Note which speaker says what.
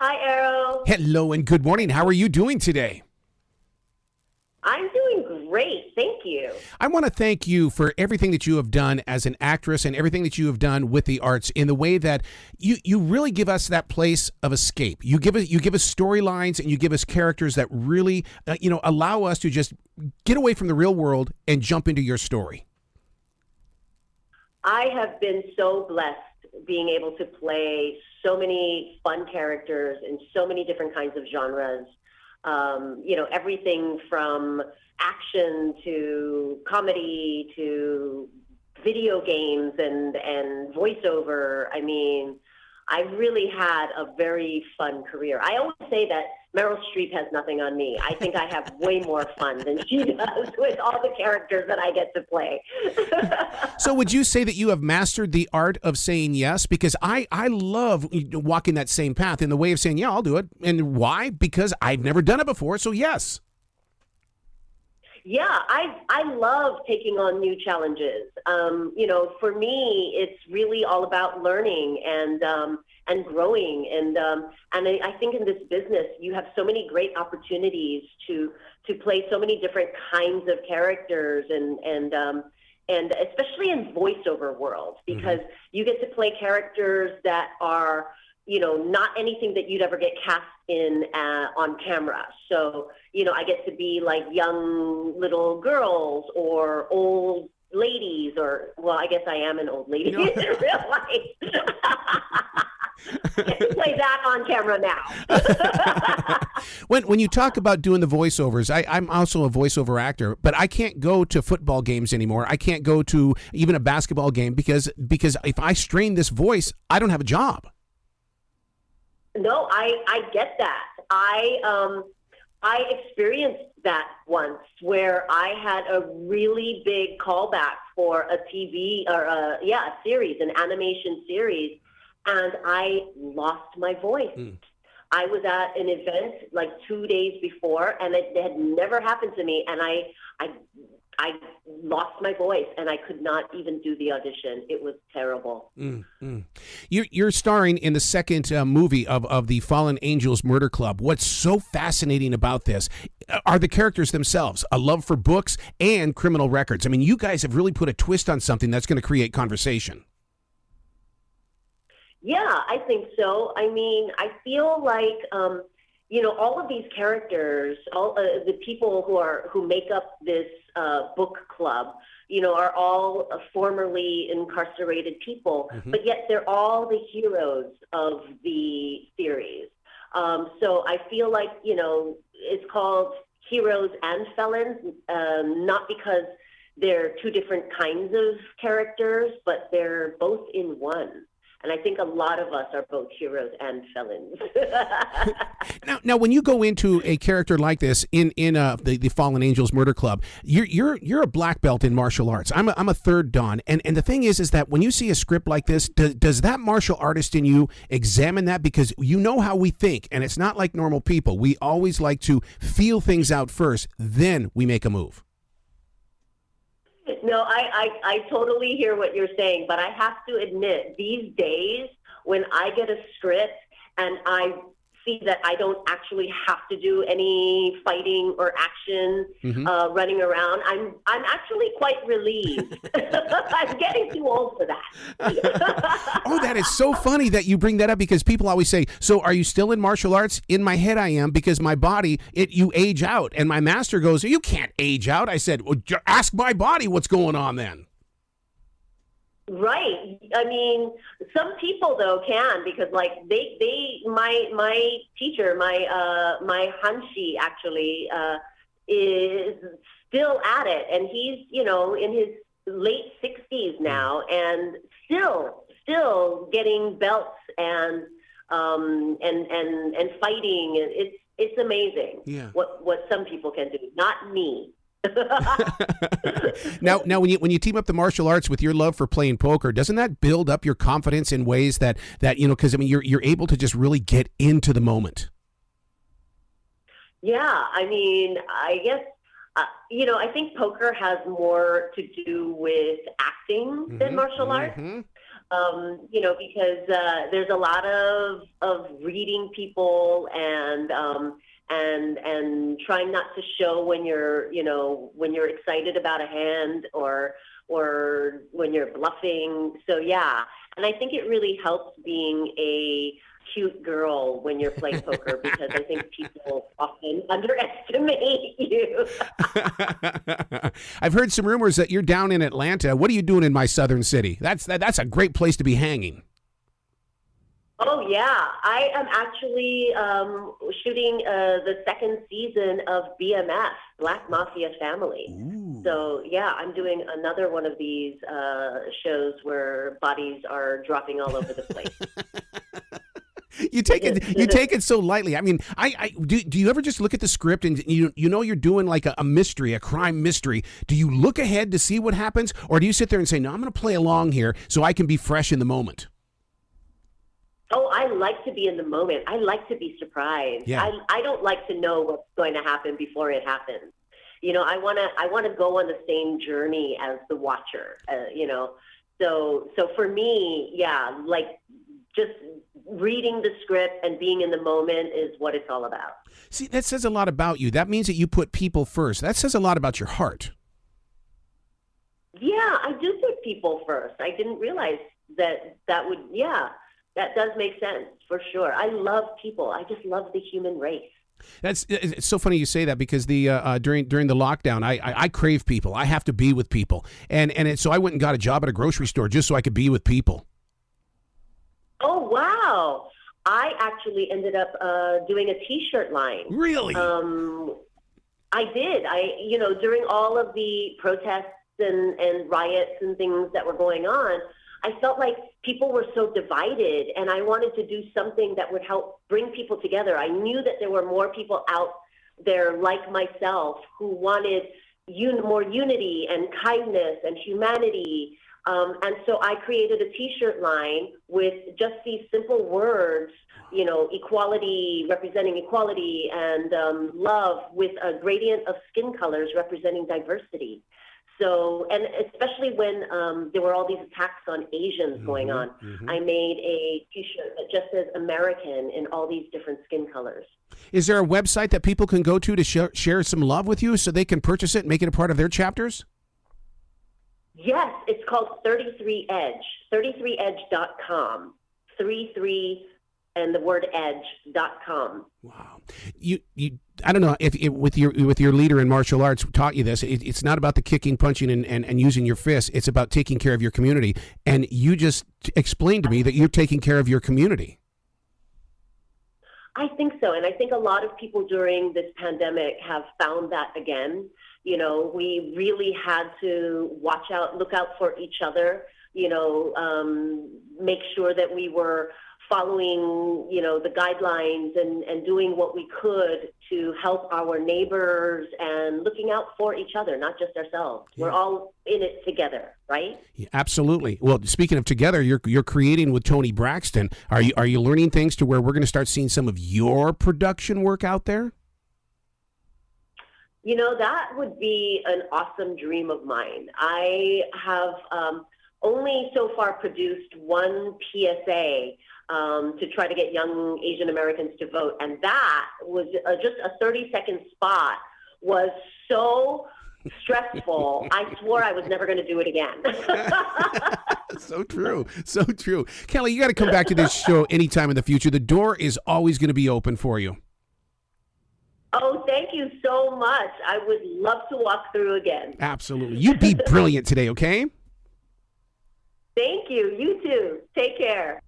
Speaker 1: Hi, Arrow.
Speaker 2: Hello and good morning. How are you doing today?
Speaker 1: I'm doing great. Thank you.
Speaker 2: I want to thank you for everything that you have done as an actress and everything that you have done with the arts in the way that you really give us that place of escape. You give us storylines and you give us characters that really allow us to just get away from the real world and jump into your story.
Speaker 1: I have been so blessed being able to play so many fun characters in so many different kinds of genres. Everything from action to comedy to video games and voiceover. I mean, I really had a very fun career. I always say that Meryl Streep has nothing on me. I think I have way more fun than she does with all the characters that I get to play.
Speaker 2: So would you say that you have mastered the art of saying yes? Because I love walking that same path in the way of saying, yeah, I'll do it. And why? Because I've never done it before, so yes.
Speaker 1: Yeah, I love taking on new challenges. For me, it's really all about learning and growing. And I think in this business, you have so many great opportunities to play so many different kinds of characters and especially in voiceover world, because you get to play characters that are not anything that you'd ever get cast in on camera. So, I get to be like young little girls or old ladies I guess I am an old lady in real life. I get to play that on camera now.
Speaker 2: When you talk about doing the voiceovers, I'm also a voiceover actor, but I can't go to football games anymore. I can't go to even a basketball game because if I strain this voice, I don't have a job.
Speaker 1: No, I get that. I experienced that once where I had a really big callback for a TV or a series, an animation series, and I lost my voice. I was at an event like 2 days before, and it had never happened to me, and I lost my voice, and I could not even do the audition. It was terrible.
Speaker 2: You're starring in the second movie of the Fallen Angels Murder Club. What's so fascinating about this are the characters themselves, a love for books and criminal records. I mean, you guys have really put a twist on something that's going to create conversation.
Speaker 1: Yeah, I think so. I mean, I feel like all of these characters, all the people who make up this book club, are all formerly incarcerated people, but yet they're all the heroes of the series. So I feel like, it's called Heroes and Felons, not because they're two different kinds of characters, but they're both in one. And I think a lot of us are both heroes and felons.
Speaker 2: Now, when you go into a character like this in the Fallen Angels Murder Club, you're a black belt in martial arts. I'm a third dan, and the thing is that when you see a script like this, does that martial artist in you examine that, because you know how we think, and it's not like normal people. We always like to feel things out first, then we make a move.
Speaker 1: No, I totally hear what you're saying, but I have to admit, these days when I get a script and I see that I don't actually have to do any fighting or action, running around, I'm actually quite relieved. I'm getting too old for that.
Speaker 2: Oh, that is so funny that you bring that up, because people always say, so are you still in martial arts? In my head I am, because my body, you age out. And my master goes, you can't age out. I said, well, ask my body what's going on then.
Speaker 1: Right. I mean, some people though can, because like my teacher, my Hanshi actually is still at it, and he's in his late 60s now, and still getting belts and fighting. It's amazing.
Speaker 2: Yeah.
Speaker 1: What some people can do, not me.
Speaker 2: Now, when you team up the martial arts with your love for playing poker, doesn't that build up your confidence in ways that because I mean you're able to just really get into the moment?
Speaker 1: Yeah, I mean, I guess I think poker has more to do with acting than martial arts. Because there's a lot of reading people and trying not to show when you're excited about a hand or when you're bluffing. So yeah, and I think it really helps being a cute girl when you're playing poker because I think people often underestimate you.
Speaker 2: I've heard some rumors that you're down in Atlanta. What are you doing in my southern city? That's a great place to be hanging.
Speaker 1: Oh yeah, I am actually shooting the second season of BMF, Black Mafia Family.
Speaker 2: Ooh.
Speaker 1: So yeah, I'm doing another one of these shows where bodies are dropping all over the place.
Speaker 2: You take it so lightly. I mean, do you ever just look at the script and you're doing like a mystery, a crime mystery? Do you look ahead to see what happens, or do you sit there and say, no, I'm going to play along here so I can be fresh in the moment?
Speaker 1: Oh, I like to be in the moment. I like to be surprised.
Speaker 2: Yeah.
Speaker 1: I don't like to know what's going to happen before it happens. I want to go on the same journey as the watcher. So for me, yeah, like just reading the script and being in the moment is what it's all about.
Speaker 2: See, that says a lot about you. That means that you put people first. That says a lot about your heart.
Speaker 1: Yeah, I do put people first. I didn't realize that would, yeah. That does make sense, for sure. I love people. I just love the human race.
Speaker 2: It's so funny you say that because during the lockdown, I crave people. I have to be with people, and so I went and got a job at a grocery store just so I could be with people.
Speaker 1: Oh wow! I actually ended up doing a T-shirt line.
Speaker 2: Really?
Speaker 1: I did. During all of the protests and riots and things that were going on, I felt like people were so divided, and I wanted to do something that would help bring people together. I knew that there were more people out there like myself who wanted more unity and kindness and humanity. And so I created a T-shirt line with just these simple words, equality, representing equality, and love with a gradient of skin colors representing diversity. So, and especially when there were all these attacks on Asians going on, I made a T-shirt that just says American in all these different skin colors.
Speaker 2: Is there a website that people can go to share some love with you so they can purchase it and make it a part of their chapters?
Speaker 1: Yes, it's called 33 Edge, 33edge.com, 33 and the word edge.com.
Speaker 2: Wow. I don't know if with your leader in martial arts taught you this. It's not about the kicking, punching, and using your fists. It's about taking care of your community. And you just explained to me that you're taking care of your community.
Speaker 1: I think so. And I think a lot of people during this pandemic have found that again. We really had to look out for each other, make sure that we were following, the guidelines and doing what we could to help our neighbors and looking out for each other, not just ourselves. Yeah. We're all in it together, right?
Speaker 2: Yeah, absolutely. Well, speaking of together, you're creating with Toni Braxton. Are you learning things to where we're going to start seeing some of your production work out there?
Speaker 1: That would be an awesome dream of mine. I have only so far produced one PSA to try to get young Asian Americans to vote. And that was just a 30-second spot was so stressful. I swore I was never going to do it again.
Speaker 2: So true. So true. Kelly, you got to come back to this show anytime in the future. The door is always going to be open for you.
Speaker 1: Oh, thank you so much. I would love to walk through again.
Speaker 2: Absolutely. You be brilliant today, okay?
Speaker 1: Thank you. You too. Take care.